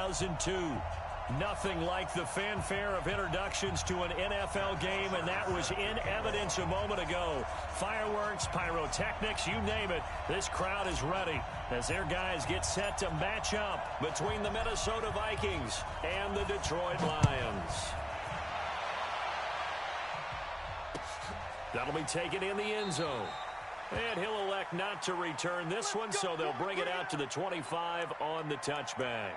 2002. Nothing like the fanfare of introductions to an NFL game, and that was in evidence a moment ago. Fireworks, pyrotechnics, you name it. This crowd is ready as their guys get set to match up between the Minnesota Vikings and the Detroit Lions. That'll be taken in the end zone. And he'll elect not to return this one, so they'll bring it out to the 25 on the touchback.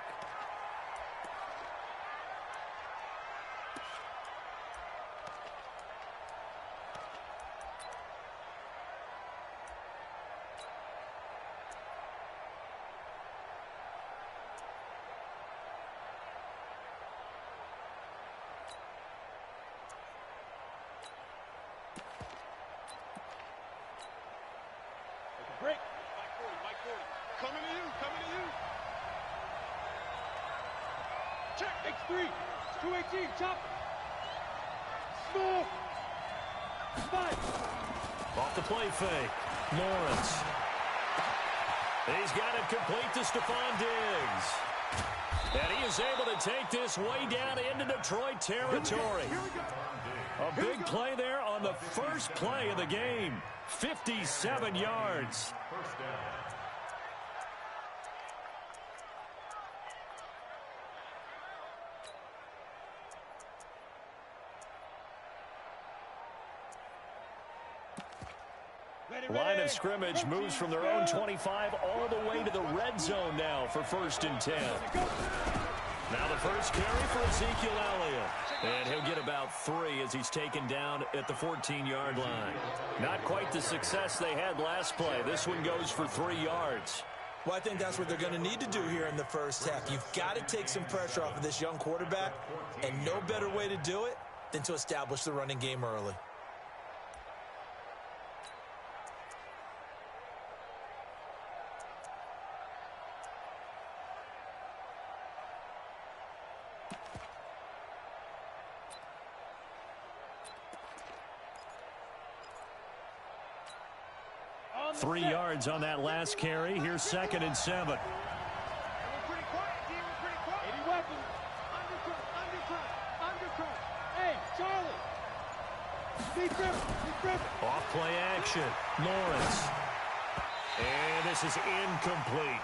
Break. Mike 40. Coming to you. Check. X3. 218. Chop. Small. 5. Off the play fake. Lawrence. He's got it complete to Stephon Diggs. And he is able to take this way down into Detroit territory. A big play there on the first play of the game. 57 yards. First down. Line of scrimmage moves from their own 25 all the way to the red zone now for 1st and 10. Now the first carry for Ezekiel Elliott. And he'll get about 3 as he's taken down at the 14-yard line. Not quite the success they had last play. This one goes for 3 yards. Well, I think that's what they're going to need to do here in the first half. You've got to take some pressure off of this young quarterback, and no better way to do it than to establish the running game early. Three yards on that last carry. Here's 2nd and 7. We're pretty quiet, D. We're pretty quiet. 80 weapons. Undercut. Hey, Charlie. Deep grip. Off play action. Lawrence. And this is incomplete.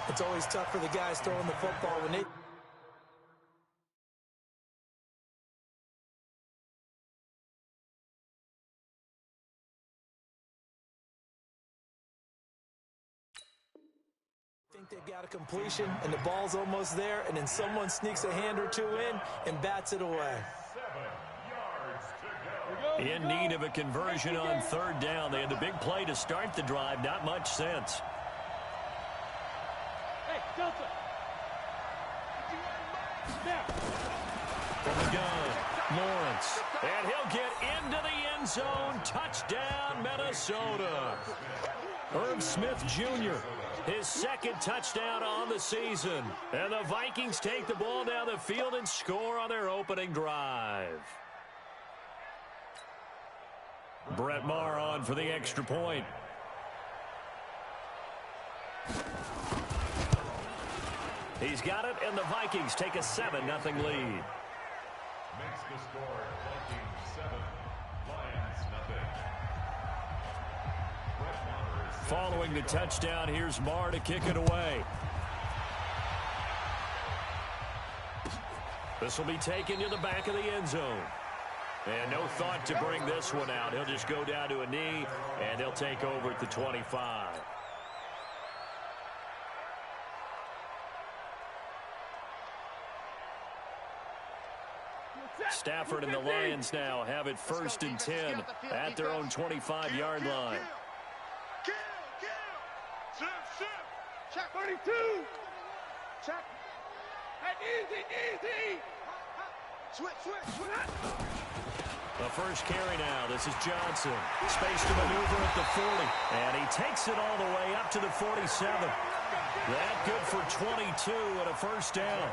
It's always tough for the guys throwing the football when they... They've got a completion, and the ball's almost there, and then someone sneaks a hand or two in and bats it away. 7 yards to go. In need of a conversion on 3rd down. They had the big play to start the drive. Not much sense. Hey, Delta. From the gun, Lawrence. And he'll get into the end zone. Touchdown, Minnesota. Herb Smith Jr., his 2nd touchdown on the season. And the Vikings take the ball down the field and score on their opening drive. Brett Maher on for the extra point. He's got it, and the Vikings take a 7-0 lead. Makes the score Vikings 7, Lions nothing. Following the touchdown, here's Maher to kick it away. This will be taken to the back of the end zone. And no thought to bring this one out. He'll just go down to a knee, and they'll take over at the 25. Stafford and the Lions now have it 1st and 10 at their own 25-yard line. Check 32. Check. Hey, easy. Switch. The first carry now. This is Johnson. Space to maneuver at the 40. And he takes it all the way up to the 47. That good for 22 and a 1st down.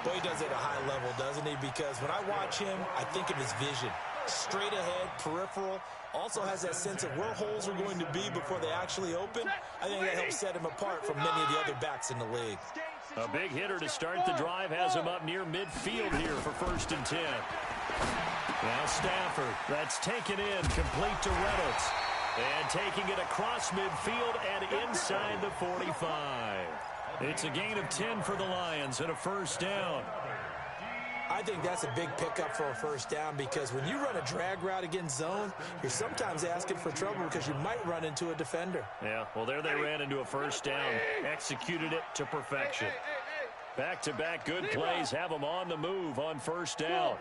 Boy, he does it at a high level, doesn't he? Because when I watch him, I think of his vision. Straight ahead, peripheral. Also has that sense of where holes are going to be before they actually open. I think that helps set him apart from many of the other backs in the league. A big hitter to start the drive has him up near midfield here for 1st and 10. Now Stafford, that's taken in, complete to Reynolds. And taking it across midfield and inside the 45. It's a gain of 10 for the Lions and a 1st down. I think that's a big pickup for a 1st down because when you run a drag route against zone, you're sometimes asking for trouble because you might run into a defender. Yeah, well, there they ran into a 1st down, executed it to perfection. Back-to-back good plays have them on the move on 1st down.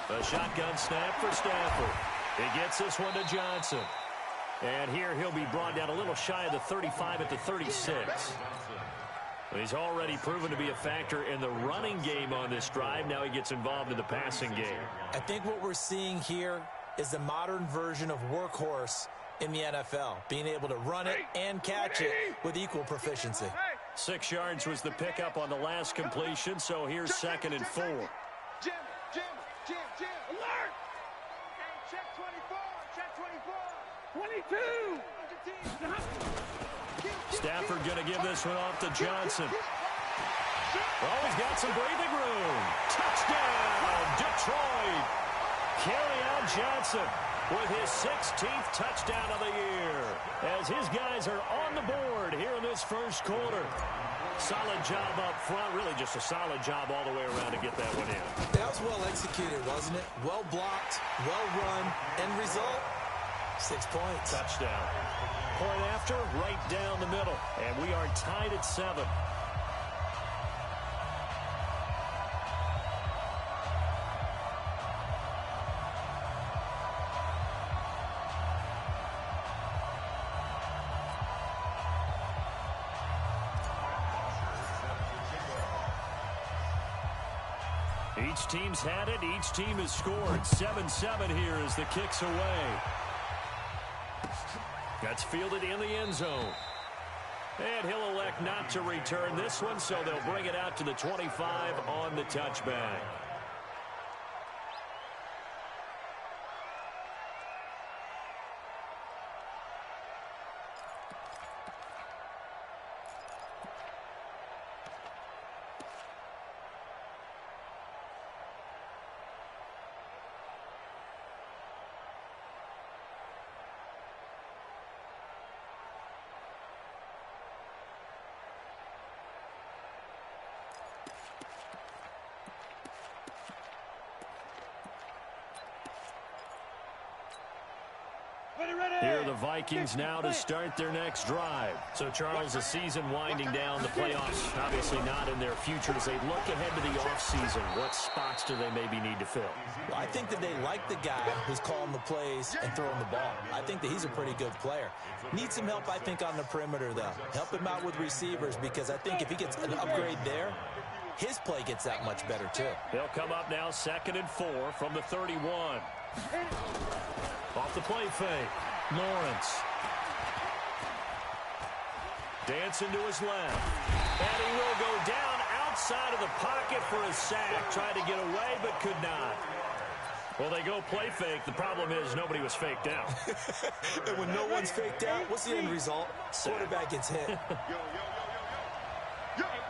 A shotgun snap for Stafford. He gets this one to Johnson. And here he'll be brought down a little shy of the 35 at the 36. He's already proven to be a factor in the running game on this drive. Now he gets involved in the passing game. I think what we're seeing here is the modern version of workhorse in the NFL, being able to run it and catch it with equal proficiency. 6 yards was the pickup on the last completion, so here's 2nd and 4. Jim, alert! Hey, check 24, 22! Stafford going to give this one off to Johnson. Oh, he's got some breathing room. Touchdown, Detroit. Kerryon Johnson with his 16th touchdown of the year as his guys are on the board here in this 1st quarter. Solid job up front, really just a solid job all the way around to get that one in. That was well executed, wasn't it? Well blocked, well run, end result, 6 points. Touchdown. Point after, right down the middle. And we are tied at 7. Each team's had it. Each team has scored. 7-7 here as the kick's away. That's fielded in the end zone. And he'll elect not to return this one, so they'll bring it out to the 25 on the touchback. Here are the Vikings now to start their next drive. So, Charles, the season winding down, the playoffs obviously not in their future. As they look ahead to the offseason, what spots do they maybe need to fill? Well, I think that they like the guy who's calling the plays and throwing the ball. I think that he's a pretty good player. Needs some help, I think, on the perimeter, though. Help him out with receivers because I think if he gets an upgrade there, his play gets that much better, too. They'll come up now 2nd and 4 from the 31. Off the play fake. Lawrence. Dancing to his left. And he will go down outside of the pocket for a sack. Tried to get away, but could not. Well, they go play fake. The problem is nobody was faked out. And when no one's faked out, what's the end result? Quarterback gets hit. Hey,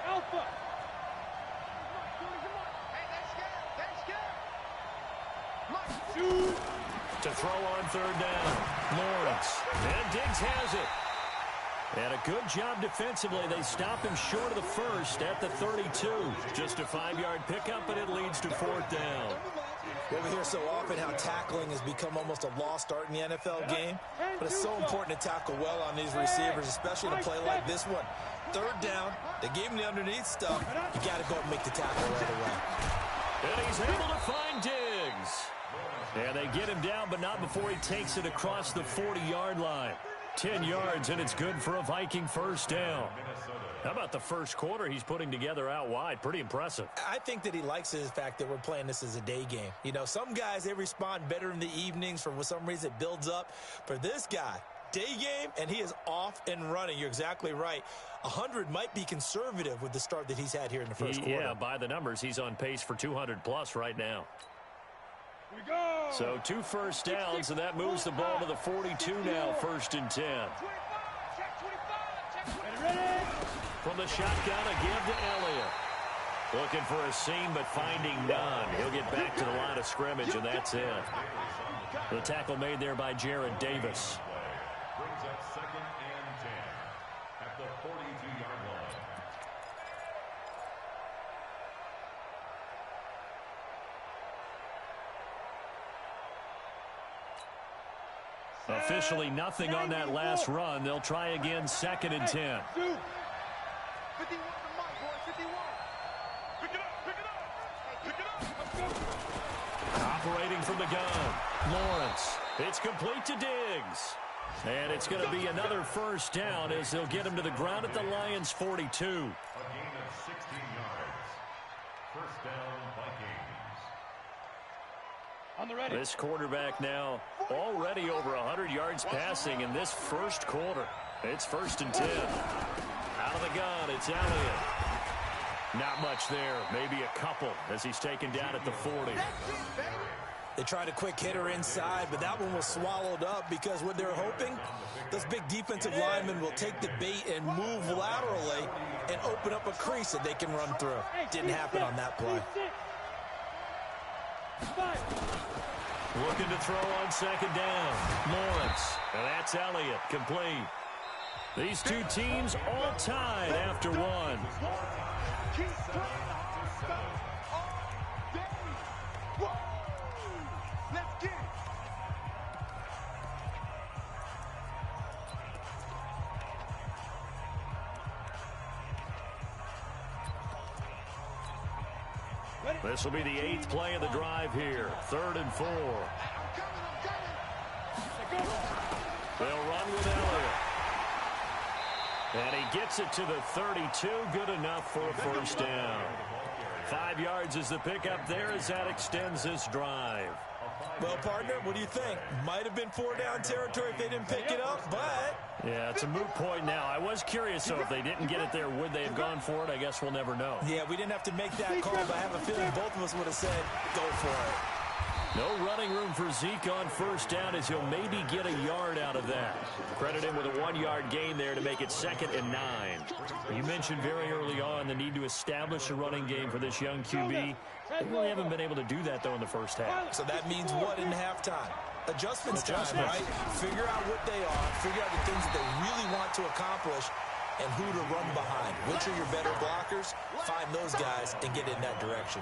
Alpha! Hey, that's good. To throw on 3rd down. Lawrence. And Diggs has it. And a good job defensively. They stop him short of the 1st at the 32. Just a 5-yard pickup, and it leads to 4th down. Well, we hear so often how tackling has become almost a lost art in the NFL game. But it's so important to tackle well on these receivers, especially in a play like this one. 3rd down. They gave him the underneath stuff. You got to go and make the tackle right away. And he's able to find Diggs. And they get him down, but not before he takes it across the 40-yard line. 10 yards, and it's good for a Viking 1st down. How about the 1st quarter he's putting together out wide? Pretty impressive. I think that he likes the fact that we're playing this as a day game. You know, some guys, they respond better in the evenings. For some reason, it builds up. For this guy, day game, and he is off and running. You're exactly right. 100 might be conservative with the start that he's had here in the 1st quarter. Yeah, by the numbers, he's on pace for 200-plus right now. So 2 first downs, and that moves the ball to the 42 now, 1st and 10. Ready? from the shotgun, a give to Elliott. Looking for a seam, but finding none. He'll get back to the line of scrimmage, and that's it. The tackle made there by Jared Davis. Brings up 2nd and 10 at the 42-yard line. Officially nothing on that last run. They'll try again, 2nd and 10. 51 to Mike, boy, 51. Pick it up, pick it up. Pick it up, let's go. Operating from the gun, Lawrence. It's complete to Diggs. And it's going to be another first down as they'll get him to the ground at the Lions' 42. A gain of 16 yards. First down, Vikings. On the ready. This quarterback now already over 100 yards passing in this first quarter. It's 1st and 10. Out of the gun, it's Elliott. Not much there, maybe a couple as he's taken down at the 40. They tried a quick hitter inside, but that one was swallowed up because what they're hoping, those big defensive linemen will take the bait and move laterally and open up a crease that they can run through. Didn't happen on that play. Looking to throw on 2nd down. Lawrence. And that's Elliott, complete. These two teams all tied after one. Keep playing hard stuff all day. Whoa. Let's get it. This will be the 8th play of the drive here. 3rd and 4. They'll run with Elliott. And he gets it to the 32. Good enough for a first down. 5 yards is the pickup there as that extends this drive. Well, partner, what do you think? Might have been 4-down territory if they didn't pick it up, but... Yeah, it's a moot point now. I was curious, so if they didn't get it there, would they have gone for it? I guess we'll never know. Yeah, we didn't have to make that call, but I have a feeling both of us would have said, go for it. No running room for Zeke on first down as he'll maybe get a yard out of that. Credit him with a 1-yard gain there to make it 2nd and 9. You mentioned very early on the need to establish a running game for this young QB. They really haven't been able to do that, though, in the first half. So that means what in halftime? Adjustments time, right? Figure out what they are, figure out the things that they really want to accomplish, and who to run behind. Which are your better blockers? Find those guys and get in that direction.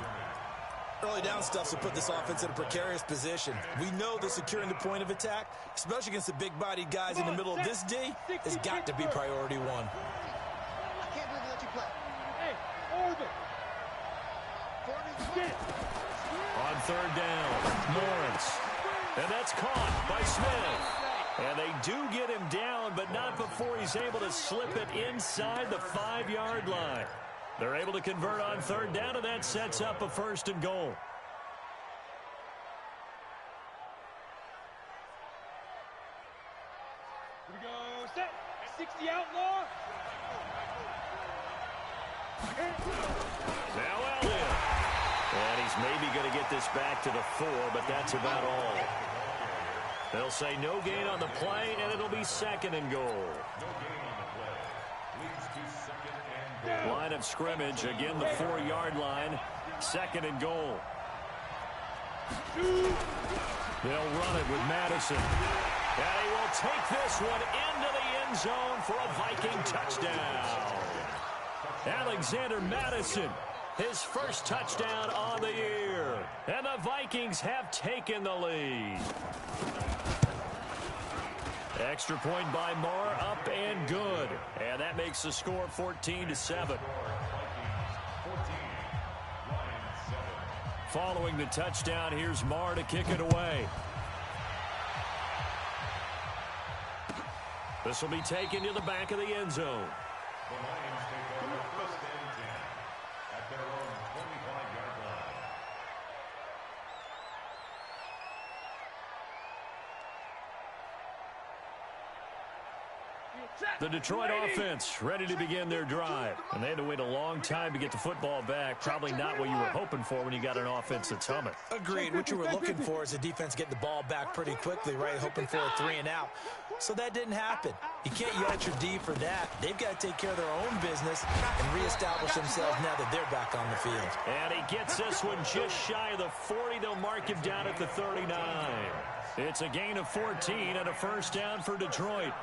Early down stuff will put this offense in a precarious position. We know that securing the point of attack, especially against the big-bodied guys in the middle of this D, has got to be priority one. I can't believe they let you play. Hey, orbit. On 3rd down, Lawrence. And that's caught by Smith. And they do get him down, but not before he's able to slip it inside the 5-yard line. They're able to convert on 3rd down, and that sets up a 1st and goal. Here we go. Set. 60 outlaw. Now Elliott. And he's maybe going to get this back to the 4, but that's about all. They'll say no gain on the play, and it'll be 2nd and goal. No gain on the play. Leads to 2nd and goal. Line of scrimmage, again the 4-yard line. 2nd and goal. They'll run it with Madison. And he will take this one into the end zone for a Viking touchdown. Alexander Madison, his first touchdown on the year. And the Vikings have taken the lead. Extra point by Marr, up and good. And that makes the score 14-7. Following the touchdown, here's Marr to kick it away. This will be taken to the back of the end zone. The Lions take over 1st and 10 at their own 25-yard line. The Detroit offense ready to begin their drive. And they had to wait a long time to get the football back. Probably not what you were hoping for when you got an offense that's humming. Agreed. What you were looking for is the defense getting the ball back pretty quickly, right? Hoping for a 3 and out. So that didn't happen. You can't yell at your D for that. They've got to take care of their own business and reestablish themselves now that they're back on the field. And he gets this one just shy of the 40. They'll mark him down at the 39. It's a gain of 14 and a first down for Detroit.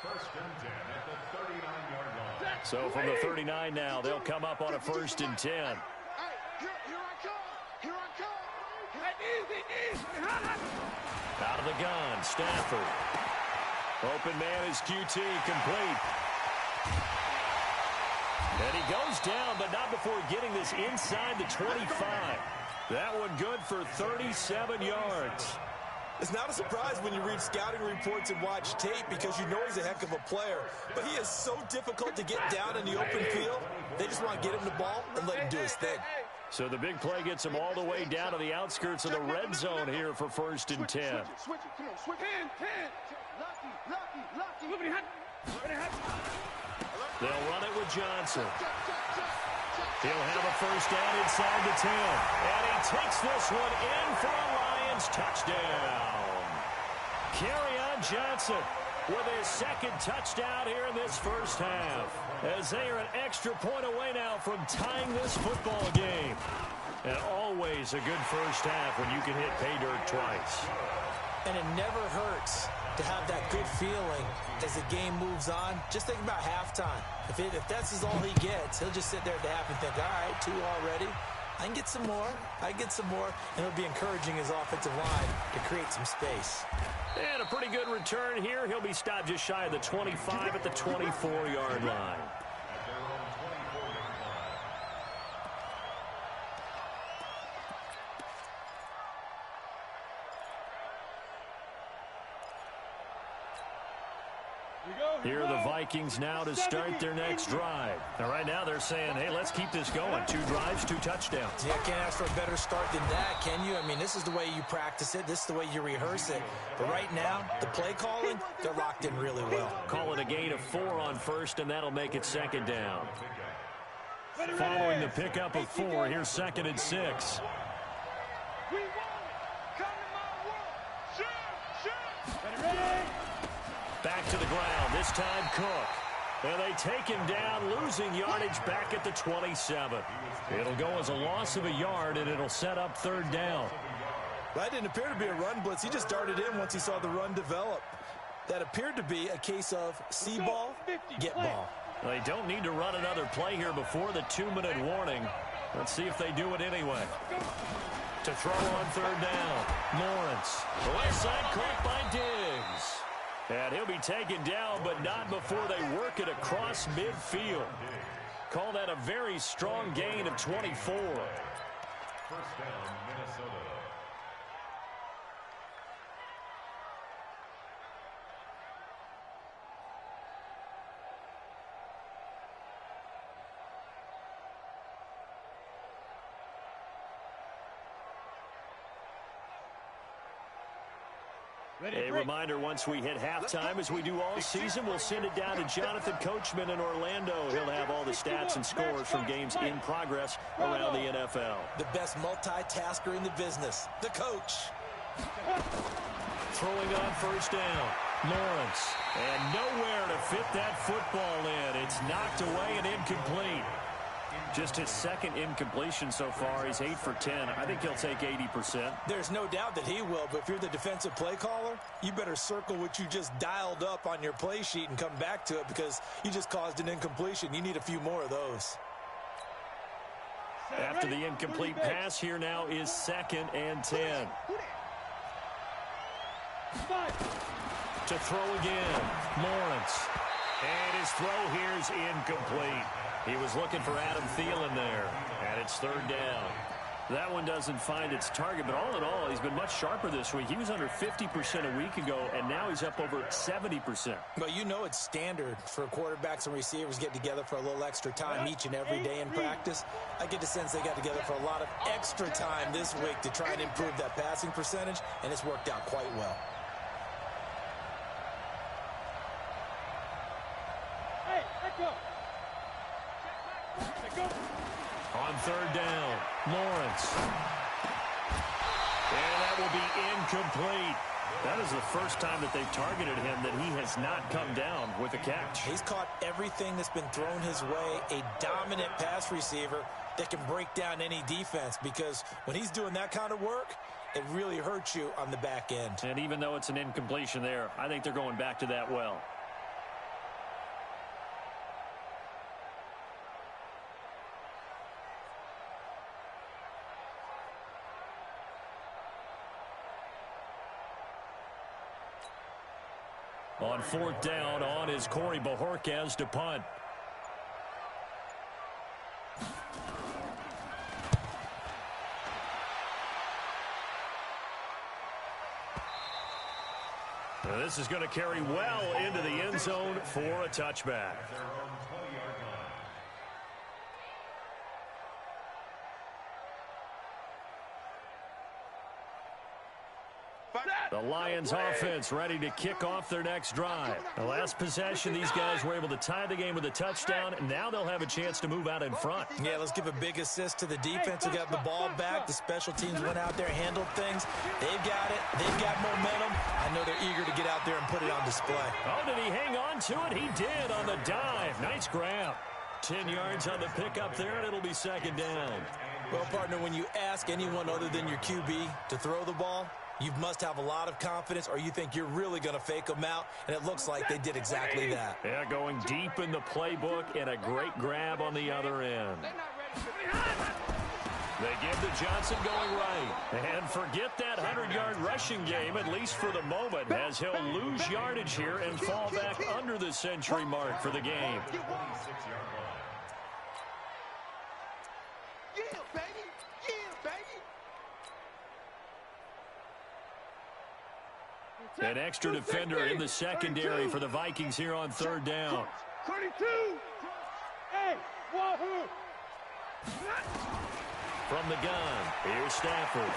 First and 10 at the 39-yard line. So from the 39 now, they'll come up on a first and 10. Here I come. Here I come. Out of the gun, Stafford. Open man is QT, complete. And he goes down, but not before getting this inside the 25. That one good for 37 yards. It's not a surprise when you read scouting reports and watch tape because you know he's a heck of a player. But he is so difficult to get down in the open field. They just want to get him the ball and let him do his thing. So the big play gets him all the way down to the outskirts of the red zone here for first and 10. Switch it. Come on, switch it. 10. Lucky. They'll run it with Johnson. He'll have a first down inside the 10. And he takes this one in for a Lions touchdown. Kerryon Johnson with his second touchdown here in this first half. As they are an extra point away now from tying this football game. And always a good first half when you can hit pay dirt twice. And it never hurts to have that good feeling as the game moves on. Just think about halftime. If that's all he gets, he'll just sit there at the half and think, all right, 2 already. I can get some more. And it'll be encouraging his offensive line to create some space. And a pretty good return here. He'll be stopped just shy of the 25 at the 24-yard line. Here are the Vikings now to start their next drive. Now, right now they're saying, hey, let's keep this going. 2 drives, 2 touchdowns. Yeah, can't ask for a better start than that, can you? I mean, this is the way you practice it. This is the way you rehearse it. But right now, the play calling, they're locked in really well. Call it a gain of 4 on first, and that'll make it second down. Following the pickup of 4, here's second and 6. We won. Come to my world. Shoot. Back to the ground, this time Cook. And they take him down, losing yardage back at the 27. It'll go as a loss of a yard, and it'll set up third down. That didn't appear to be a run blitz. He just darted in once he saw the run develop. That appeared to be a case of see ball, get ball. They don't need to run another play here before the 2-minute warning. Let's see if they do it anyway. To throw on third down, Lawrence. The left side caught by Diggs. And he'll be taken down, but not before they work it across midfield. Call that a very strong gain of 24. First down, Minnesota. A reminder, once we hit halftime, as we do all season, we'll send it down to Jonathan Coachman in Orlando. He'll have all the stats and scores from games in progress around the NFL. The best multitasker in the business, the coach. Throwing on first down, Lawrence. And nowhere to fit that football in. It's knocked away and incomplete. Just his second incompletion so far. He's 8 for 10. I think he'll take 80%. There's no doubt that he will, but if you're the defensive play caller, you better circle what you just dialed up on your play sheet and come back to it because you just caused an incompletion. You need a few more of those. After the incomplete pass, here now is second and 10. To throw again, Lawrence. And his throw here is incomplete. He was looking for Adam Thielen there, and it's third down. That one doesn't find its target, but all in all, he's been much sharper this week. He was under 50% a week ago, and now he's up over 70%. Well, you know it's standard for quarterbacks and receivers get together for a little extra time each and every day in practice. I get the sense they got together for a lot of extra time this week to try and improve that passing percentage, and it's worked out quite well. On third down, Lawrence. And that will be incomplete. That is the first time that they've targeted him that he has not come down with a catch. He's caught everything that's been thrown his way, a dominant pass receiver that can break down any defense, because when he's doing that kind of work, it really hurts you on the back end. And even though it's an incompletion there, I think they're going back to that well. On fourth down, on is Corey Bojorquez to punt. Now this is going to carry well into the end zone for a touchback. The Lions offense ready to kick off their next drive. The last possession, these guys were able to tie the game with a touchdown, and now they'll have a chance to move out in front. Yeah, let's give a big assist to the defense who got the ball back. The special teams went out there, handled things. They've got it. They've got momentum. I know they're eager to get out there and put it on display. Oh, did he hang on to it? He did on the dive. Nice grab. 10 yards on the pickup there, and it'll be second down. Well, partner, when you ask anyone other than your QB to throw the ball, you must have a lot of confidence, or you think you're really going to fake them out, and it looks like they did exactly that. Yeah, going deep in the playbook and a great grab on the other end. They give to Johnson going right. And forget that 100-yard rushing game, at least for the moment, as he'll lose yardage here and fall back under the century mark for the game. An extra defender in the secondary for the Vikings here on third down. 32. Hey, wahoo. From the gun, here's Stafford.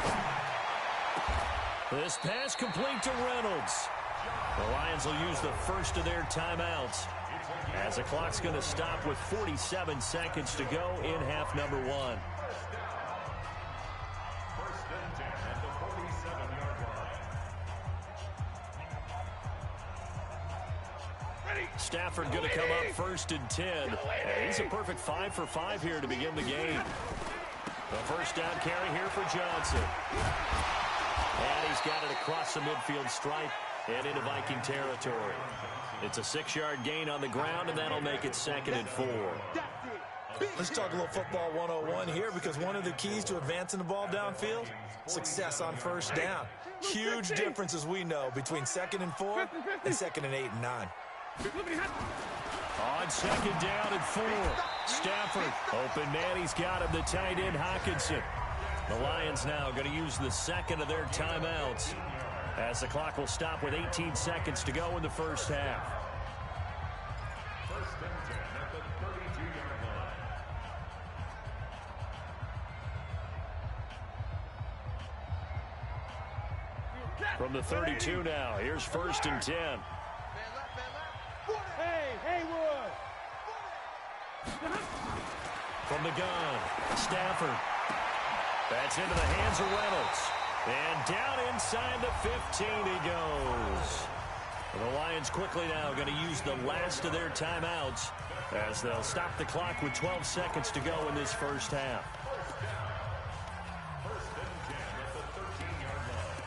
This pass complete to Reynolds. The Lions will use the first of their timeouts, as the clock's going to stop with 47 seconds to go in half number one. Stafford going to come up first and 10. And he's a perfect 5 for 5 here to begin the game. The first down carry here for Johnson. And he's got it across the midfield stripe and into Viking territory. It's a 6-yard gain on the ground, and that'll make it second and 4. Let's talk a little football 101 here, because one of the keys to advancing the ball downfield, success on first down. Huge difference, as we know, between 2nd and 4 and 2nd and 8 and 9. On second down and 4, Stafford, open man, he's got him, the tight end Hockenson. The Lions now going to use the second of their timeouts, as the clock will stop with 18 seconds to go in the first half. First and 10 at the 32-yard line. From the 32 now, here's first and 10. Hey, Haywood. From the gun, Stafford. That's into the hands of Reynolds. And down inside the 15 he goes. The Lions quickly now going to use the last of their timeouts, as they'll stop the clock with 12 seconds to go in this first half. First and 10 at the 13-yard line.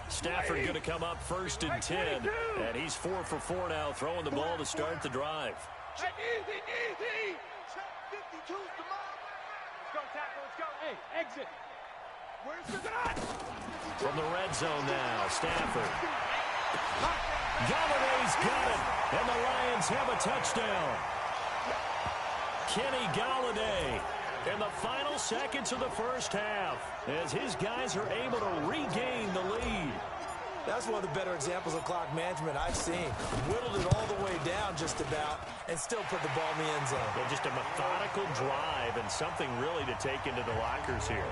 Stafford going to come up first and 10, and he's 4 for 4 now, throwing the ball to start the drive. Easy. 52's the mark. Let's go, tackle. Let's go. Hey, exit. Where's the gun? From the red zone now, Stafford. Galladay's got it, and the Lions have a touchdown. Kenny Galladay in the final seconds of the first half, as his guys are able to regain the lead. That's one of the better examples of clock management I've seen. Whittled it all the way down just about and still put the ball in the end zone. Yeah, just a methodical drive and something really to take into the lockers here.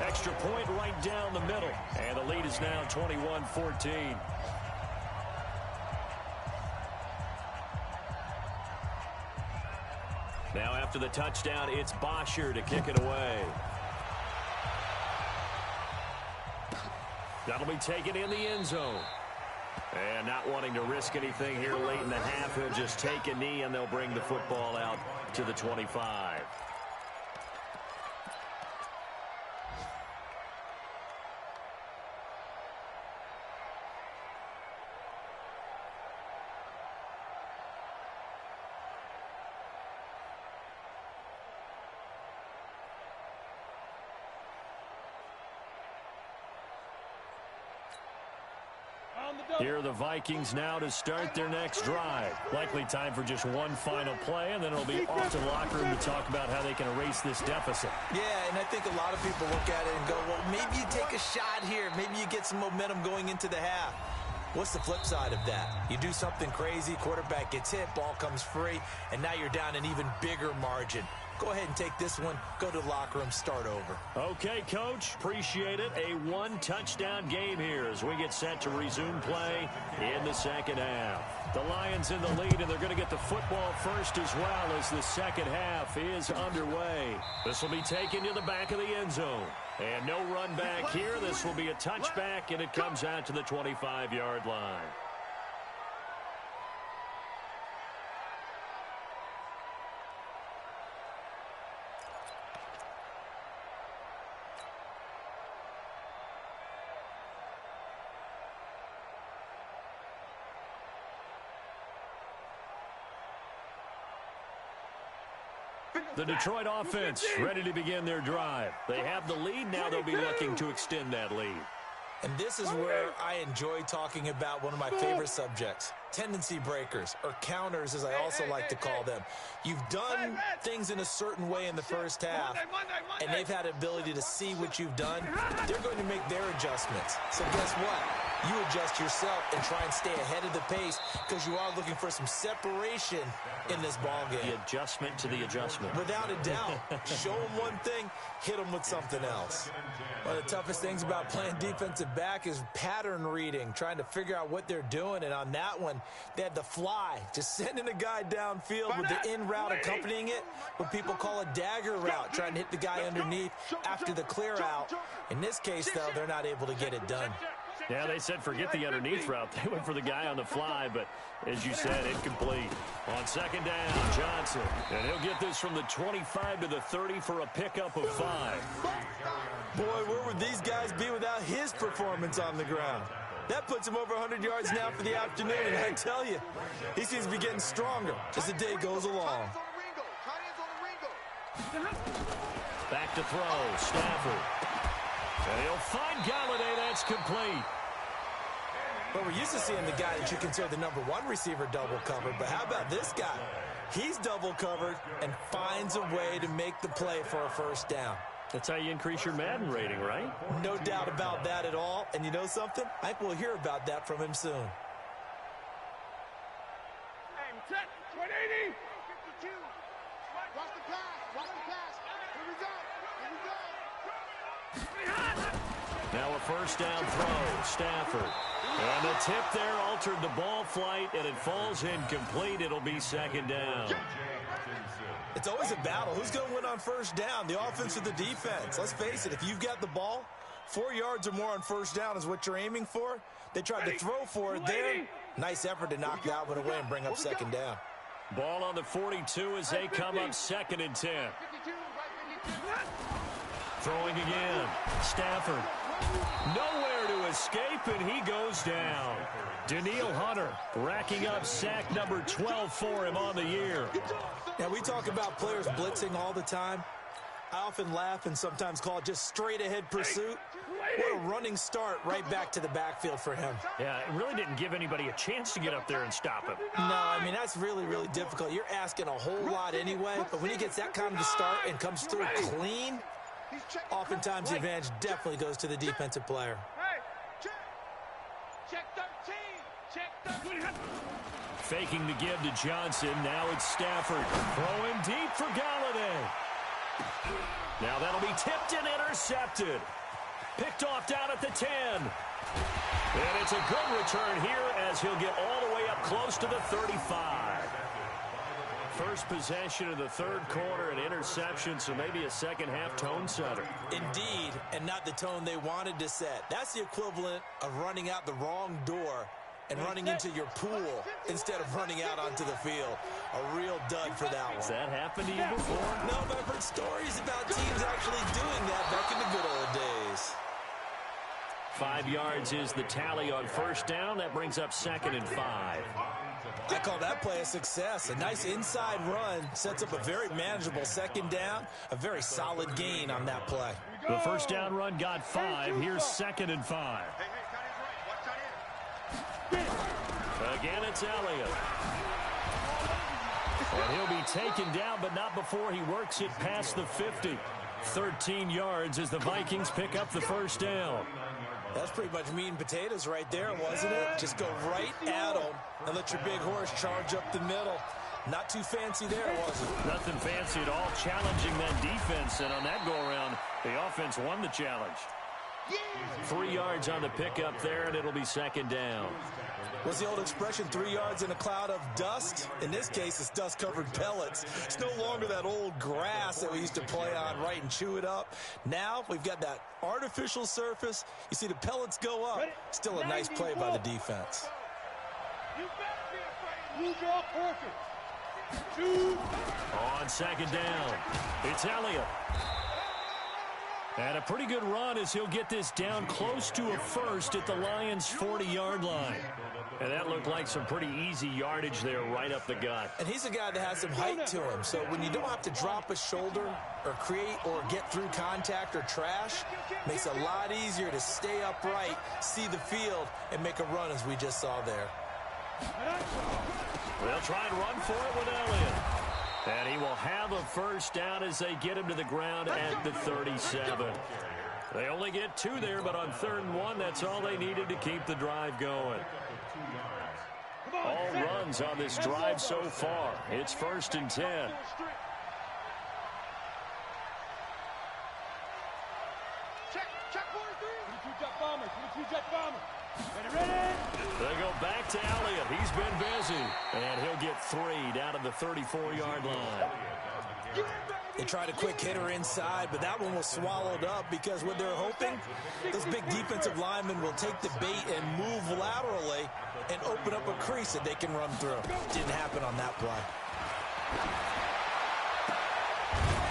Extra point right down the middle. And the lead is now 21-14. Now after the touchdown, it's Bosher to kick it away. That'll be taken in the end zone. And not wanting to risk anything here late in the half, he'll just take a knee and they'll bring the football out to the 25. Here are the Vikings now to start their next drive. Likely time for just one final play, and then it'll be off to the locker room to talk about how they can erase this deficit. Yeah, and I think a lot of people look at it and go, well, maybe you take a shot here. Maybe you get some momentum going into the half. What's the flip side of that? You do something crazy, quarterback gets hit, ball comes free, and now you're down an even bigger margin. Go ahead and take this one, go to the locker room, start over. Okay, Coach, appreciate it. A one-touchdown game here as we get set to resume play in the second half. The Lions in the lead, and they're going to get the football first as well as the second half is underway. This will be taken to the back of the end zone. And no run back here. This will be a touchback, and it comes out to the 25-yard line. The Detroit offense ready to begin their drive. They have the lead. Now they'll be looking to extend that lead. And this is where I enjoy talking about one of my favorite subjects, tendency breakers, or counters as I also like to call them. You've done things in a certain way in the first half, and they've had the ability to see what you've done. They're going to make their adjustments. So guess what? You adjust yourself and try and stay ahead of the pace because you are looking for some separation in this ball game. The adjustment to the adjustment. Without a doubt. Show them one thing, hit them with something else. One of the toughest things about playing defensive back is pattern reading, trying to figure out what they're doing. And on that one, they had the fly, just sending a guy downfield with the in route accompanying it, what people call a dagger route, trying to hit the guy underneath after the clear out. In this case, though, they're not able to get it done. Yeah, they said forget the underneath route. They went for the guy on the fly, but as you said, incomplete. On second down, Johnson. And he'll get this from the 25 to the 30 for a pickup of 5. Boy, where would these guys be without his performance on the ground? That puts him over 100 yards now for the afternoon, and I tell you, he seems to be getting stronger as the day goes along. Back to throw, Stafford. And he'll find Galladay. That's complete. But we're used to seeing the guy that you consider the #1 receiver double covered. But how about this guy? He's double covered and finds a way to make the play for a first down. That's how you increase your Madden rating, right? No doubt about that at all. And you know something? I think we'll hear about that from him soon. Hey, set, 180. 52. Watch the pass. Watch the pass. Here we go. Here we go. Now a first down throw, Stafford. And the tip there altered the ball flight, and it falls incomplete. It'll be second down. It's always a battle. Who's going to win on first down, the offense or the defense? Let's face it, if you've got the ball, 4 yards or more on first down is what you're aiming for. They tried to throw for it there. Nice effort to knock that one away and bring up second down. Ball on the 42 as they come up 2nd and 10. Throwing again, Stafford. Nowhere to escape, and he goes down. Daniil Hunter racking up sack number 12 for him on the year. Now, we talk about players blitzing all the time. I often laugh and sometimes call it just straight-ahead pursuit. What a running start right back to the backfield for him. Yeah, it really didn't give anybody a chance to get up there and stop him. No, I mean, that's really, really difficult. You're asking a whole lot anyway, but when he gets that kind of a start and comes through clean, oftentimes the advantage definitely goes to the defensive player. Check 13. Check 13. Faking the give to Johnson. Now it's Stafford. Throwing deep for Galladay. Now that'll be tipped and intercepted. Picked off down at the 10. And it's a good return here as he'll get all the way up close to the 35. First possession of the third quarter, an interception, so maybe a second-half tone setter. Indeed, and not the tone they wanted to set. That's the equivalent of running out the wrong door and running into your pool instead of running out onto the field. A real dud for that one. Has that happened to you before? No, but I've heard stories about teams actually doing that back in the good old days. 5 yards is the tally on first down. That brings up 2nd and 5. I call that play a success. A nice inside run sets up a very manageable second down. A very solid gain on that play. The first down run got 5. Here's 2nd and 5. Hey, Connie's right. Watch out in. Again, it's Elliott. And he'll be taken down, but not before he works it past the 50. 13 yards as the Vikings pick up the first down. That's pretty much meat and potatoes right there, wasn't it? Just go right at them and let your big horse charge up the middle. Not too fancy there, was it? Nothing fancy at all, challenging that defense. And on that go-around, the offense won the challenge. 3 yards on the pickup there, and it'll be second down. What's the old expression, 3 yards in a cloud of dust? In this case, it's dust-covered pellets. It's no longer that old grass that we used to play on, right, and chew it up. Now we've got that artificial surface. You see the pellets go up. Still a nice play by the defense. You better be afraid. Move your perfect. On second down, it's Elliott. And a pretty good run as he'll get this down close to a first at the Lions' 40-yard line. And that looked like some pretty easy yardage there right up the gut. And he's a guy that has some height to him. So when you don't have to drop a shoulder or create or get through contact or trash, makes it a lot easier to stay upright, see the field, and make a run as we just saw there. They'll try and run for it with Elliott. And he will have a first down as they get him to the ground at the 37. They only get 2 there, but on 3rd and 1, that's all they needed to keep the drive going. All runs on this drive so far. It's 1st and 10. Check 43. They go back to Elliott. He's been busy. And he'll get 3 down to the 34-yard line. They tried a quick hitter inside, but that one was swallowed up because what they're hoping, this big defensive lineman will take the bait and move laterally and open up a crease that they can run through. Didn't happen on that play.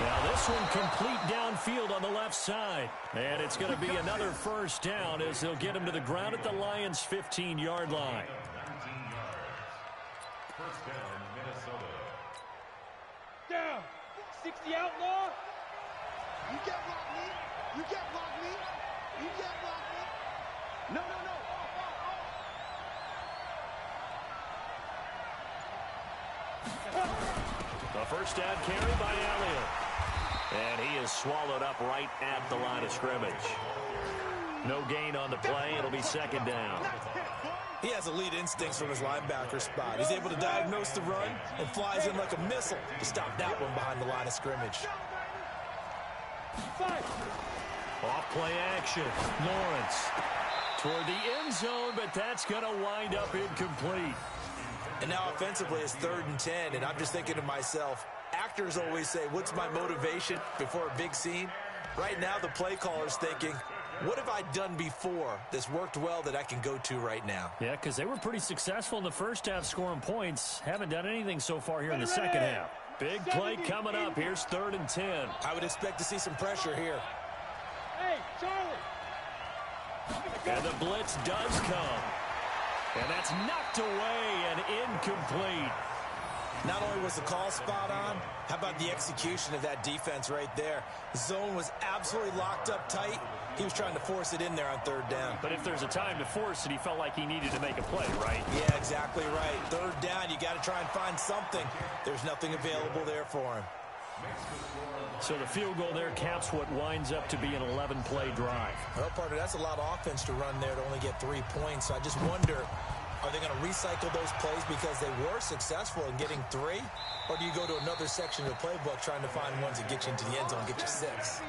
Now this one complete downfield on the left side. And it's going to be another first down as they'll get him to the ground at the Lions' 15-yard line. First down, Minnesota. Down. 60 outlaw. You get block me. You get block me. You get block me. No. The first down carry by Elliott. And he is swallowed up right at the line of scrimmage. No gain on the play. It'll be second down. He has elite instincts from his linebacker spot. He's able to diagnose the run and flies in like a missile to stop that one behind the line of scrimmage. Off play action. Lawrence toward the end zone, but that's going to wind up incomplete. And now offensively it's 3rd and 10, and I'm just thinking to myself, actors always say, what's my motivation before a big scene? Right now the play caller's thinking, what have I done before that's worked well that I can go to right now? Yeah, because they were pretty successful in the first half scoring points. Haven't done anything so far here in the second half. Big play coming up. Here's 3rd and 10. I would expect to see some pressure here. Hey, Charlie. And the blitz does come. And that's knocked away and incomplete. Not only was the call spot on, how about the execution of that defense right there? The zone was absolutely locked up tight. He was trying to force it in there on 3rd down. But if there's a time to force it, he felt like he needed to make a play, right? Yeah, exactly right. 3rd down, you got to try and find something. There's nothing available there for him. So the field goal there caps what winds up to be an 11-play drive. Well, partner, that's a lot of offense to run there to only get 3 points. So I just wonder, are they going to recycle those plays because they were successful in getting 3? Or do you go to another section of the playbook trying to find ones that get you into the end zone and get you 6?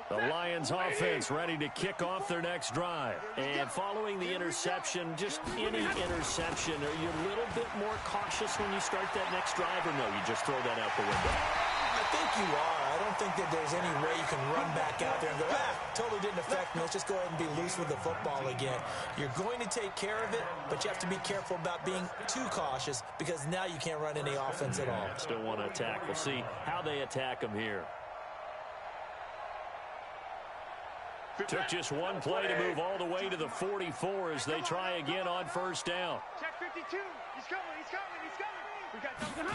The Lions offense ready to kick off their next drive. And following the interception, just any interception, are you a little bit more cautious when you start that next drive, or no, you just throw that out the window? I think you are. I don't think that there's any way you can run back out there and go, totally didn't affect me. Let's just go ahead and be loose with the football again. You're going to take care of it, but you have to be careful about being too cautious because now you can't run any offense at all. Still want to attack. We'll see how they attack them here. Took just one play to move all the way to the 44 as they try again on first down. Check 52. He's coming. He's coming. He's coming. We got something.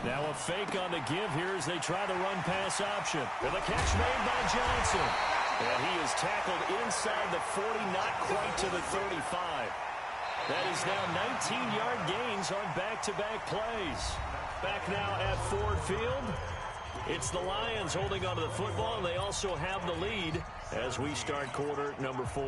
Now a fake on the give here as they try the run-pass option. With a catch made by Johnson. And he is tackled inside the 40, not quite to the 35. That is now 19-yard gains on back-to-back plays. Back now at Ford Field. It's the Lions holding onto the football, and they also have the lead as we start quarter number 4.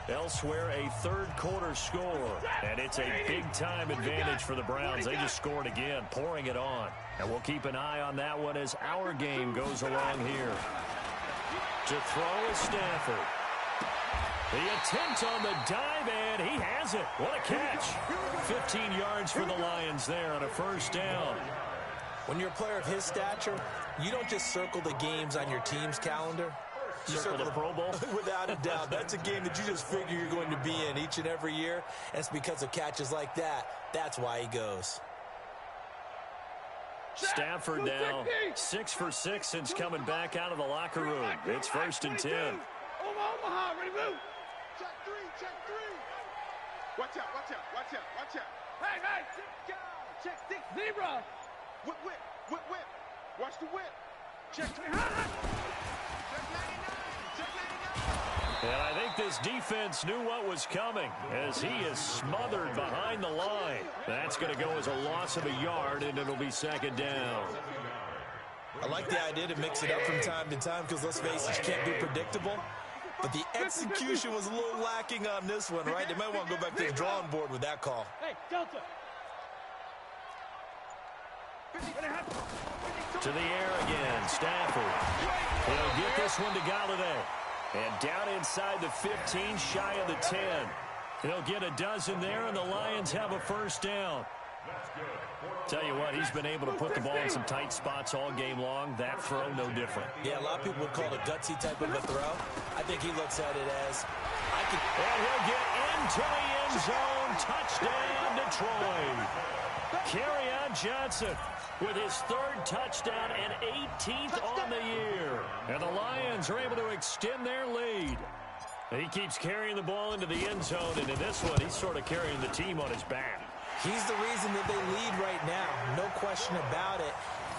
Elsewhere, a third-quarter score, and it's a big-time advantage for the Browns. They just scored again, pouring it on. And we'll keep an eye on that one as our game goes along here. To throw is Stafford. The attempt on the dive, and he has it. What a catch. 15 yards for the Lions there on a first down. When you're a player of his stature, you don't just circle the games on your team's calendar. You circle the Pro Bowl? Without a doubt. That's a game that you just figure you're going to be in each and every year. And it's because of catches like that. That's why he goes. Stafford now 6 for 6 since coming back out of the locker room. It's first and 10. Omaha, ready, move. Check 3, check 3. Watch out, watch out, watch out, watch out. Hey, hey, check 6, zebra. Whip, whip, whip, whip. Watch the whip. Check 3. Check 99, check 99. And I think this defense knew what was coming as he is smothered behind the line. That's going to go as a loss of a yard, and it'll be second down. I like the idea to mix it up from time to time because, let's face it, you can't be predictable. But the execution was a little lacking on this one, right? They might want to go back to the drawing board with that call. Hey, Delta. To the air again, Stafford. He'll get this one to Galladay. And down inside the 15, shy of the 10. He'll get a dozen there, and the Lions have a first down. Tell you what, he's been able to put the ball in some tight spots all game long. That throw, no different. Yeah, a lot of people would call it a gutsy type of a throw. I think he looks at it as, And he'll get into the end zone. Touchdown, Detroit. Kerryon Johnson with his third touchdown and 18th on the year. And the Lions are able to extend their lead. He keeps carrying the ball into the end zone, and in this one, he's sort of carrying the team on his back. he's the reason that they lead right now. No question about it.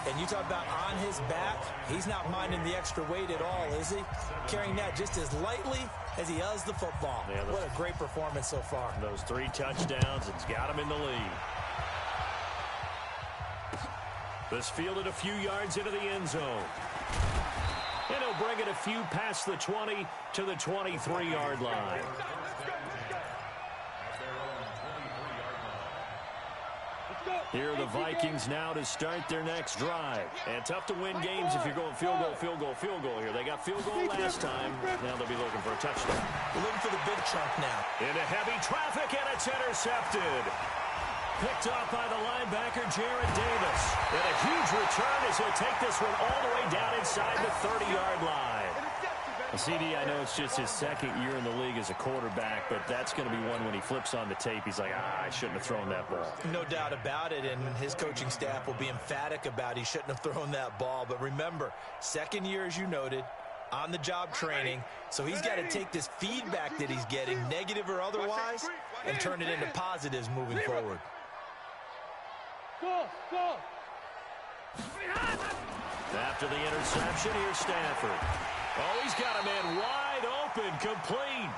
And you talk about on his back, he's not minding the extra weight at all, is he? Carrying that just as lightly as he does the football. Yeah, what a great performance so far. Those 3 touchdowns, it's got him in the lead. This fielded a few yards into the end zone. And he'll bring it a few past the 20 to the 23-yard line. Here are the Vikings now to start their next drive. And tough to win games if you're going field goal, field goal, field goal here. They got field goal last time. Now they'll be looking for a touchdown. We're looking for the big chunk now. Into heavy traffic, and it's intercepted. Picked off by the linebacker, Jarrett Davis. And a huge return as he'll take this one all the way down inside the 30-yard line. CD, I know it's just his second year in the league as a quarterback, but that's going to be one when he flips on the tape. He's like, I shouldn't have thrown that ball. No doubt about it, and his coaching staff will be emphatic about he shouldn't have thrown that ball. But remember, second year, as you noted, on-the-job training, so he's got to take this feedback that he's getting, negative or otherwise, and turn it into positives moving forward. After the interception, here's Stafford. Oh, he's got a man wide open, complete.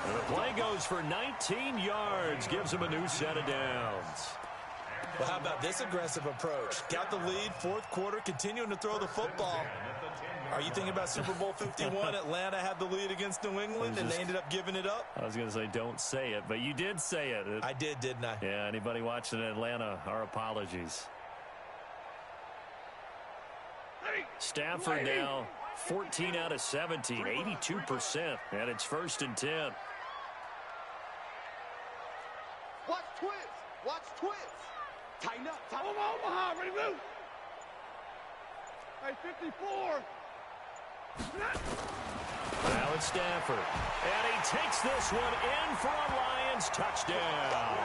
And the play goes for 19 yards, gives him a new set of downs. Well, how about this aggressive approach? Got the lead, fourth quarter, continuing to throw the football. Are you thinking about Super Bowl 51? Atlanta had the lead against New England, and they ended up giving it up? I was going to say, don't say it, but you did say it. I did, didn't I? Yeah, anybody watching Atlanta, our apologies. Stafford now 14 out of 17, 82%, and it's 1st and 10. Watch twins. Watch twins. Tighten up. Omaha, ready, move. Hey, 54. Now it's Stafford. And he takes this one in for a Lions touchdown.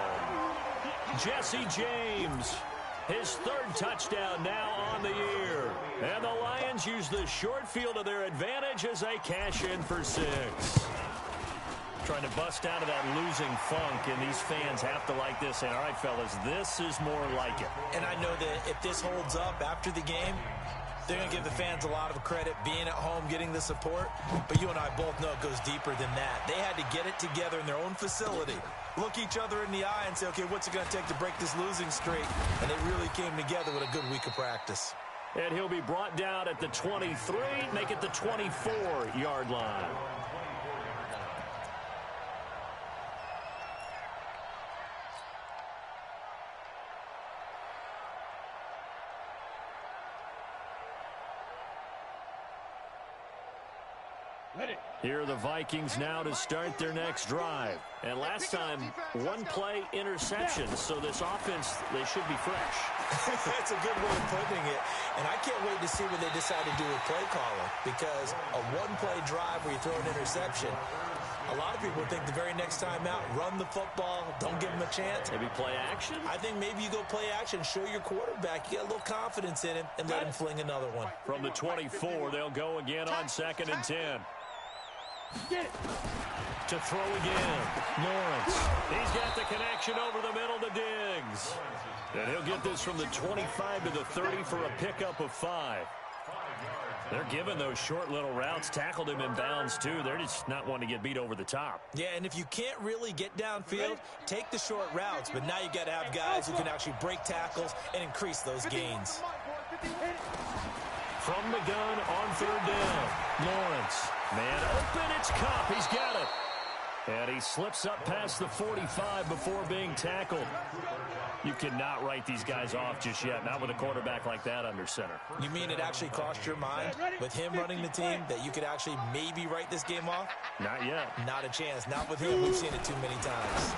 Jesse James, his 3rd touchdown now on the year. And the Lions use the short field to their advantage as they cash in for 6. Trying to bust out of that losing funk, and these fans have to like this. And all right, fellas, this is more like it. And I know that if this holds up after the game, they're going to give the fans a lot of credit being at home, getting the support. But you and I both know it goes deeper than that. They had to get it together in their own facility, look each other in the eye and say, okay, what's it going to take to break this losing streak? And they really came together with a good week of practice. And he'll be brought down at the 23, make it the 24-yard line. Here are the Vikings now to start their next drive. And last time, one-play interception. So this offense, they should be fresh. That's a good way of putting it. And I can't wait to see what they decide to do with play calling. Because a one-play drive where you throw an interception, a lot of people think the very next time out, run the football, don't give them a chance. Maybe play action? I think maybe you go play action, show your quarterback, you get a little confidence in him, and let him fling another one. From the 24, they'll go again on 2nd and 10. To throw again, Lawrence. He's got the connection over the middle to Diggs. And he'll get this from the 25 to the 30 for a pickup of 5. They're giving those short little routes. Tackled him in bounds, too. They're just not wanting to get beat over the top. Yeah, and if you can't really get downfield, take the short routes. But now you got to have guys who can actually break tackles and increase those gains. From the gun on 3rd down, Lawrence. Man open, it's Cup. He's got it. And he slips up past the 45 before being tackled. You cannot write these guys off just yet, not with a quarterback like that under center. You mean it actually crossed your mind with him running the team that you could actually maybe write this game off? Not yet. Not a chance. Not with him. We've seen it too many times.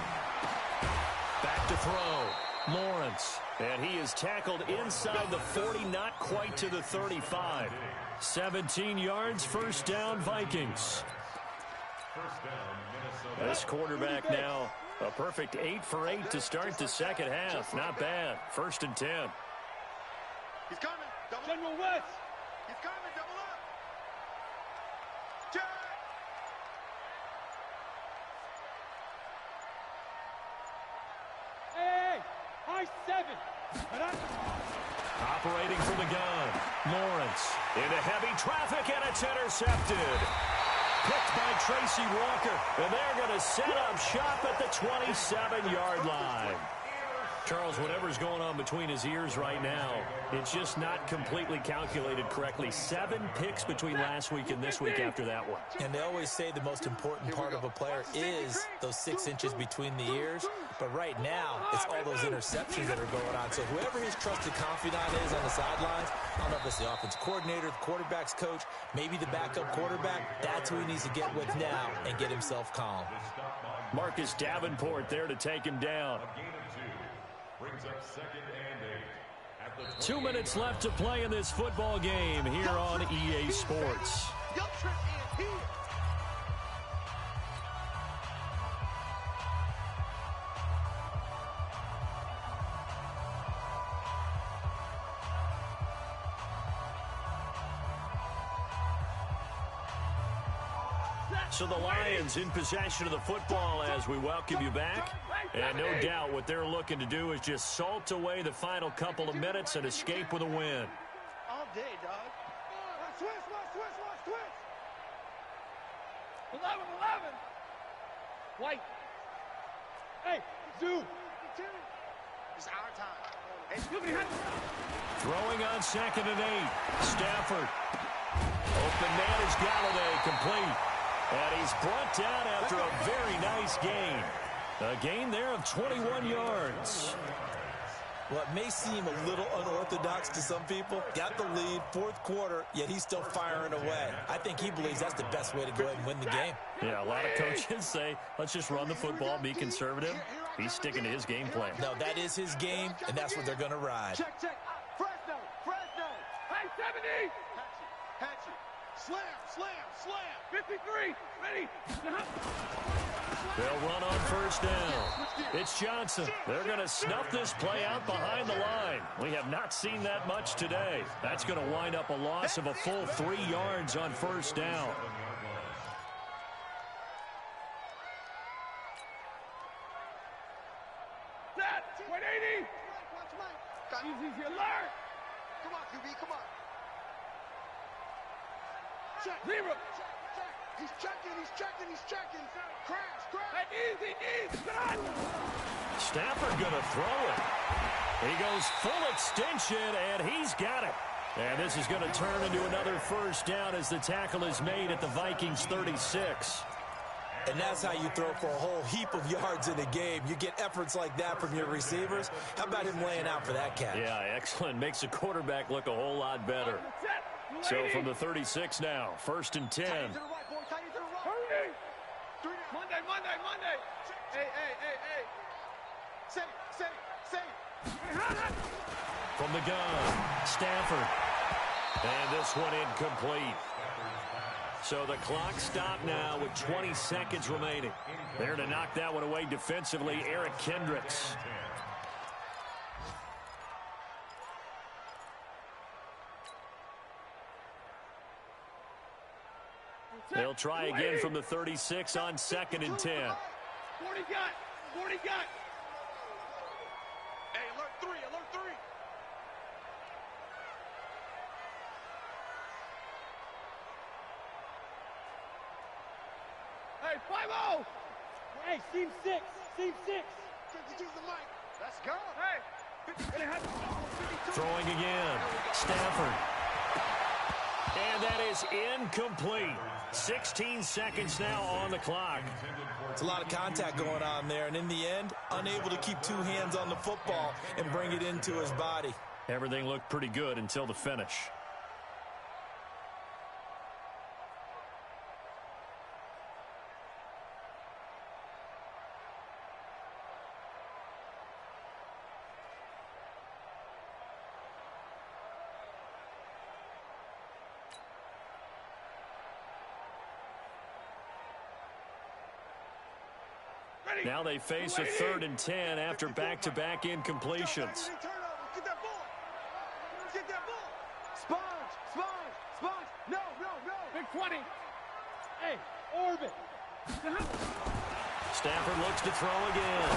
Back to throw. Lawrence. And he is tackled inside the 40, not quite to the 35. 17 yards, 1st down, Vikings. This quarterback now, a perfect 8 for 8 to start the second half. Not bad. 1st and 10. He's coming. General West. He's coming. Double up. Jack. Hey, high 7. Operating from the gun. Lawrence into heavy traffic, and it's intercepted. Picked by Tracy Walker, and they're going to set up shop at the 27-yard line. Charles, whatever's going on between his ears right now, it's just not completely calculated correctly. 7 picks between last week and this week after that one. And they always say the most important part of a player is those 6 inches between the ears. But right now, it's all those interceptions that are going on. So whoever his trusted confidant is on the sidelines, I don't know if it's the offensive coordinator, the quarterback's coach, maybe the backup quarterback, that's who he needs to get with now and get himself calm. Marcus Davenport there to take him down. Brings up 2nd and 8. 2 minutes left to play in this football game here on EA Sports. So the Lions in possession of the football as we welcome you back. And no doubt what they're looking to do is just salt away the final couple of minutes and escape with a win. All day, dog. Switch. 11. White. Hey, Zoo. It's our time. Hey, throwing on 2nd and 8. Stafford. Open man is Galladay, complete. And he's brought down after a very nice gain. A gain there of 21 yards. Well, it may seem a little unorthodox to some people. Got the lead, 4th quarter, yet he's still firing away. I think he believes that's the best way to go ahead and win the game. Yeah, a lot of coaches say, let's just run the football, be conservative. He's sticking to his game plan. No, that is his game, and that's what they're going to ride. Check. Fresno. Hey, 70. Hatchet. Slam. 53. Ready. They'll run on 1st down. It's Johnson. They're going to snuff this play out behind the line. We have not seen that much today. That's going to wind up a loss of a full 3 yards on 1st down. Set. 180. Easy alert. Come on, QB. Come on. Check. Zero. He's checking. Crash. Hey, easy. Stafford going to throw it. He goes full extension, and he's got it. And this is going to turn into another 1st down as the tackle is made at the Vikings 36. And that's how you throw for a whole heap of yards in a game. You get efforts like that from your receivers. How about him laying out for that catch? Yeah, excellent. Makes the quarterback look a whole lot better. So from the 36 now, 1st and 10. Monday. Hey. Say. From the gun, Stafford. And this one incomplete. So the clock stopped now with 20 seconds remaining. There to knock that one away defensively, Eric Kendricks. They'll try again from the 36 on 2nd and 10. 40 got. Hey, alert 3. Hey, 5-0. Hey, team 6. Use the mic. Let's go. Hey. Throwing again, Stafford. And that is incomplete. 16 seconds now on the clock. It's a lot of contact going on there, and in the end, unable to keep 2 hands on the football and bring it into his body. Everything looked pretty good until the finish. Now they face a 3rd and 10 after back-to-back incompletions. Get that ball. Sponge. No. Big 20. Hey, orbit. Stafford looks to throw again.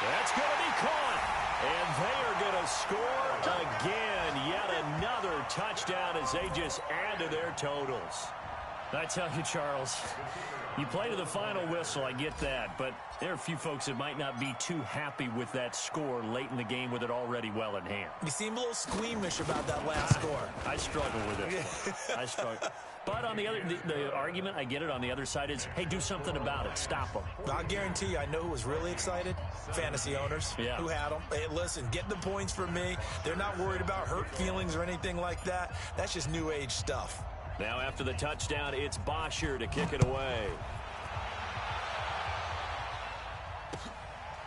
That's going to be caught. And they are going to score again. Yet another touchdown as they just add to their totals. I tell you, Charles, you play to the final whistle, I get that, but there are a few folks that might not be too happy with that score late in the game with it already well in hand. You seem a little squeamish about that last score. I struggle with it. I struggle. But on the other, the argument, I get it, on the other side is, hey, do something about it. Stop them. I guarantee you, I know who was really excited. Fantasy owners who had them. Hey, listen, get the points for me. They're not worried about hurt feelings or anything like that. That's just new age stuff. Now after the touchdown, it's Bosher to kick it away.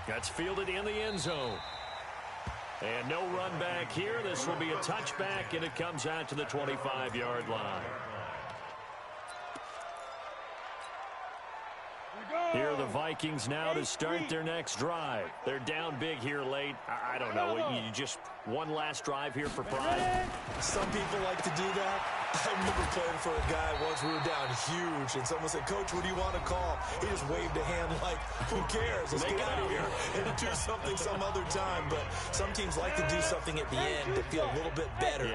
That's fielded in the end zone. And no run back here. This will be a touchback, and it comes out to the 25-yard line. Here are the Vikings now to start their next drive. They're down big here late. I don't know. You just one last drive here for pride. Some people like to do that. I remember playing for a guy once. We were down huge, and someone said, "Coach, what do you want to call?" He just waved a hand like, "Who cares? Let's get out of here and do something some other time." But some teams like to do something at the end to feel a little bit better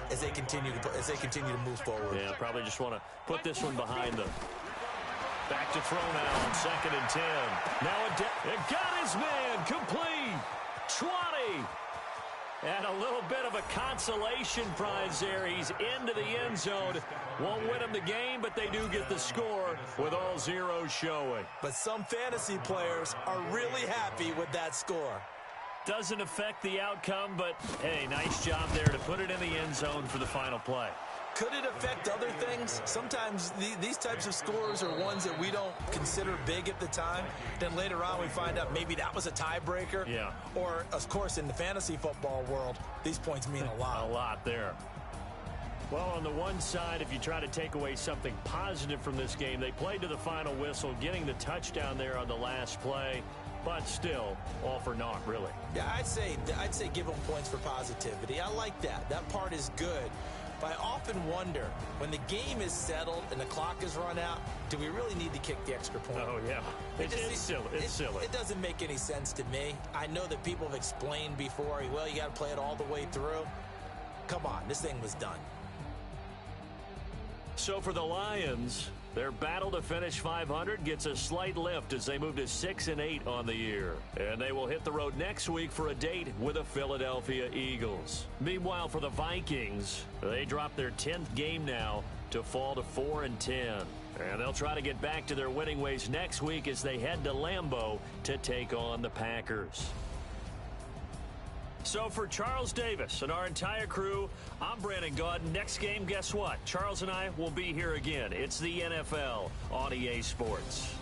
as they continue to move forward. Yeah, probably just want to put this one behind them. Back to throw now on 2nd and 10. Now it got his man complete. 20. And a little bit of a consolation prize there. He's into the end zone. Won't win him the game, but they do get the score with all zeros showing. But some fantasy players are really happy with that score. Doesn't affect the outcome, but, hey, nice job there to put it in the end zone for the final play. Could it affect other things? Sometimes these types of scores are ones that we don't consider big at the time. Then later on we find out maybe that was a tiebreaker. Yeah. Or, of course, in the fantasy football world, these points mean a lot. A lot there. Well, on the one side, if you try to take away something positive from this game, they played to the final whistle, getting the touchdown there on the last play. But still, all for naught, really. Yeah, I'd say give them points for positivity. I like that. That part is good. But I often wonder, when the game is settled and the clock is run out, do we really need to kick the extra point? Oh, yeah. It's silly. It's silly. It doesn't make any sense to me. I know that people have explained before, well, you got to play it all the way through. Come on, this thing was done. So for the Lions, their battle to finish 500 gets a slight lift as they move to 6-8 on the year. And they will hit the road next week for a date with the Philadelphia Eagles. Meanwhile, for the Vikings, they drop their 10th game now to fall to 4-10. And they'll try to get back to their winning ways next week as they head to Lambeau to take on the Packers. So for Charles Davis and our entire crew, I'm Brandon Gaudin. Next game, guess what? Charles and I will be here again. It's the NFL on EA Sports.